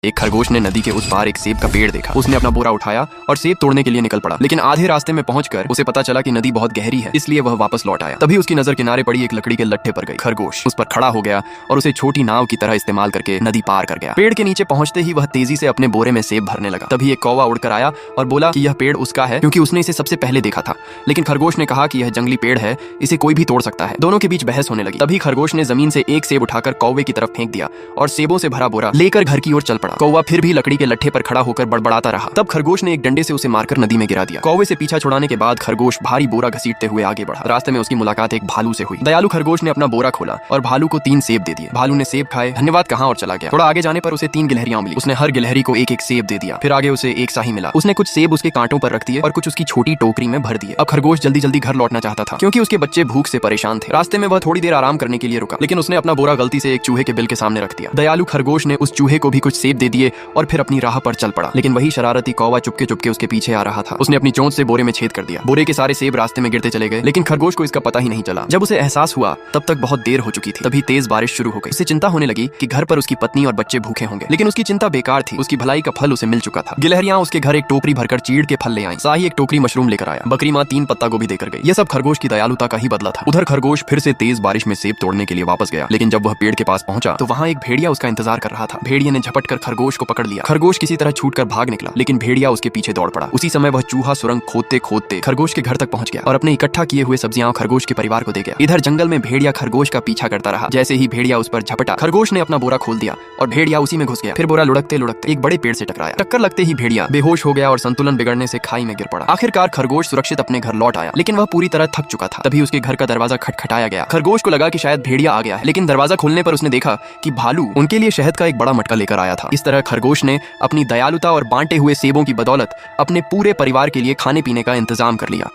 एक खरगोश ने नदी के उस पार एक सेब का पेड़ देखा। उसने अपना बोरा उठाया और सेब तोड़ने के लिए निकल पड़ा, लेकिन आधे रास्ते में पहुंचकर उसे पता चला कि नदी बहुत गहरी है, इसलिए वह वापस लौट आया। तभी उसकी नजर किनारे पड़ी एक लकड़ी के लट्ठे पर गई। खरगोश उस पर खड़ा हो गया और उसे छोटी नाव की तरह इस्तेमाल करके नदी पार कर गया। पेड़ के नीचे पहुंचते ही वह तेजी से अपने बोरे में सेब भरने लगा। तभी एक कौवा उड़कर आया और बोला कि यह पेड़ उसका है, क्योंकि उसने इसे सबसे पहले देखा था। लेकिन खरगोश ने कहा कि यह जंगली पेड़ है, इसे कोई भी तोड़ सकता है। दोनों के बीच बहस होने लगी। तभी खरगोश ने जमीन से एक सेब उठाकर कौवे की तरफ फेंक दिया और सेबों से भरा बोरा लेकर घर की ओर चल पड़ा। कौवा फिर भी लकड़ी के लट्ठे पर खड़ा होकर बड़बड़ाता रहा। तब खरगोश ने एक डंडे से उसे मारकर नदी में गिरा दिया। कौवे से पीछा छुड़ाने के बाद खरगोश भारी बोरा घसीटते हुए आगे बढ़ा। रास्ते में उसकी मुलाकात एक भालू से हुई। दयालु खरगोश ने अपना बोरा खोला और भालू को 3 सेब दे दिए। भालू ने सेब खाए, धन्यवाद कहा और चला गया। थोड़ा आगे जाने पर उसे 3 गिलहरियां मिली। उसने हर गिलहरी को एक एक सेब दे दिया। फिर आगे उसे एक शाही मिला। उसने कुछ सेब उसके कांटों पर रख दिए और कुछ उसकी छोटी टोकरी में भर दिए। अब खरगोश जल्दी जल्दी घर लौटना चाहता था, क्योंकि उसके बच्चे भूख से परेशान थे। रास्ते में वह थोड़ी देर आराम करने के लिए रुका, लेकिन उसने अपना बोरा गलती से एक चूहे के बिल के सामने रख दिया। दयालु खरगोश ने उस चूहे को भी कुछ सेब दे दिए और फिर अपनी राह पर चल पड़ा। लेकिन वही शरारती कौवा चुपके चुपके उसके पीछे आ रहा था। उसने अपनी चोंच से बोरे में छेद कर दिया। बोरे के सारे सेब रास्ते में गिरते चले गए, लेकिन खरगोश को इसका पता ही नहीं चला। जब उसे एहसास हुआ तब तक बहुत देर हो चुकी थी। तभी तेज बारिश शुरू हो गई। उसे चिंता होने लगी कि घर पर उसकी पत्नी और बच्चे भूखे होंगे, लेकिन उसकी चिंता बेकार थी। उसकी भलाई का फल उसे मिल चुका था। गिलहरियां उसके घर एक टोकरी भरकर चीड़ के फल ले आई। शाही एक टोकरी मशरूम लेकर आया। बकरी माँ 3 पत्ता गोभी देकर गई। यह सब खरगोश की दयालुता का ही बदला था। उधर खरगोश फिर से तेज बारिश में सेब तोड़ने के लिए वापस गया, लेकिन जब वह पेड़ के पास पहुंचा तो वहां एक भेड़िया उसका इंतजार कर रहा था। भेड़िया ने झपट कर खरगोश को पकड़ लिया। खरगोश किसी तरह छूटकर भाग निकला, लेकिन भेड़िया उसके पीछे दौड़ पड़ा। उसी समय वह चूहा सुरंग खोदते खोदते खरगोश के घर तक पहुंच गया और अपने इकट्ठा किए हुए सब्जियां खरगोश के परिवार को दे गया। इधर जंगल में भेड़िया खरगोश का पीछा करता रहा। जैसे ही भेड़िया उस पर झपटा, खरगोश ने अपना बोरा खोल दिया और भेड़िया उसी में घुस गया। फिर बोरा लुढ़कते लुढ़कते एक बड़े पेड़ से टकराया। टक्कर लगते ही भेड़िया बेहोश हो गया और संतुलन बिगड़ने से खाई में गिर पड़ा। आखिरकार खरगोश सुरक्षित अपने घर लौट आया, लेकिन वह पूरी तरह थक चुका था। तभी उसके घर का दरवाजा खटखटाया गया। खरगोश को लगा कि शायद भेड़िया आ गया है, लेकिन दरवाजा खोलने पर उसने देखा कि भालू उनके लिए शहद का एक बड़ा मटका लेकर आया था। इस तरह खरगोश ने अपनी दयालुता और बांटे हुए सेबों की बदौलत अपने पूरे परिवार के लिए खाने पीने का इंतजाम कर लिया।